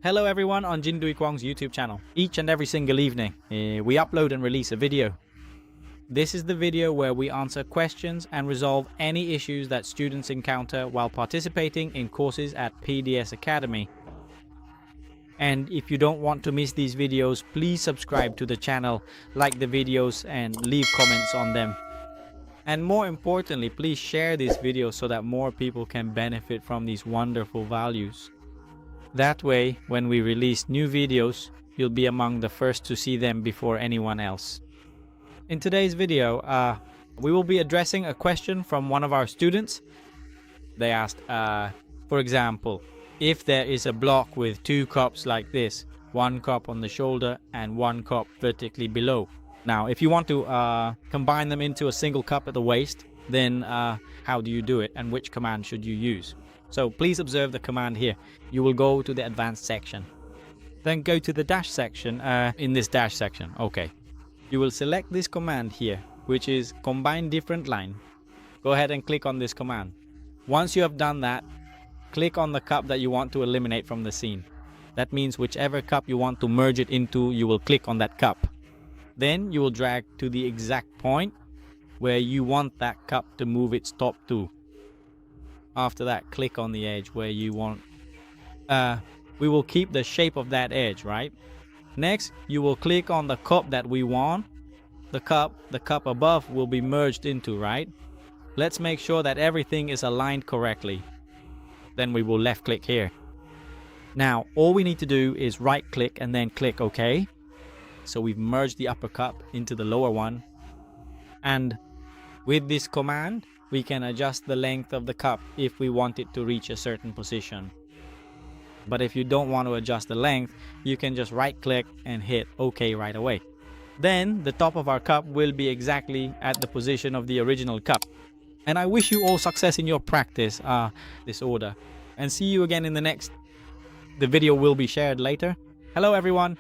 Hello everyone on Dinh Duy Cuong's YouTube channel. Each and every single evening, we upload and release a video. This is the video where we answer questions and resolve any issues that students encounter while participating in courses at PDS Academy. And if you don't want to miss these videos, please subscribe to the channel, like the videos and leave comments on them. And more importantly, please share this video so that more people can benefit from these wonderful values. That way, when we release new videos, you'll be among the first to see them before anyone else. In today's video, we will be addressing a question from one of our students. They asked, for example, if there is a block with two cups like this, one cup on the shoulder and one cup vertically below. Now, if you want to combine them into a single cup at the waist, then how do you do it and which command should you use? So please observe the command here. You will go to the advanced section. Then go to the dash section, in this dash section, okay. You will select this command here, which is combine different line. Go ahead and click on this command. Once you have done that, click on the cup that you want to eliminate from the scene. That means whichever cup you want to merge it into, you will click on that cup. Then you will drag to the exact point where you want that cup to move its top to. After that, click on the edge where you want. We will keep the shape of that edge, right? Next, you will click on the cup that we want. The cup above will be merged into, right? Let's make sure that everything is aligned correctly. Then we will left click here. Now, all we need to do is right click and then click OK. So we've merged the upper cup into the lower one. And with this command, we can adjust the length of the cup if we want it to reach a certain position. But if you don't want to adjust the length, you can just right click and hit OK right away. Then the top of our cup will be exactly at the position of the original cup. And I wish you all success in your practice, this order. And see you again in the next. The video will be shared later. Hello everyone.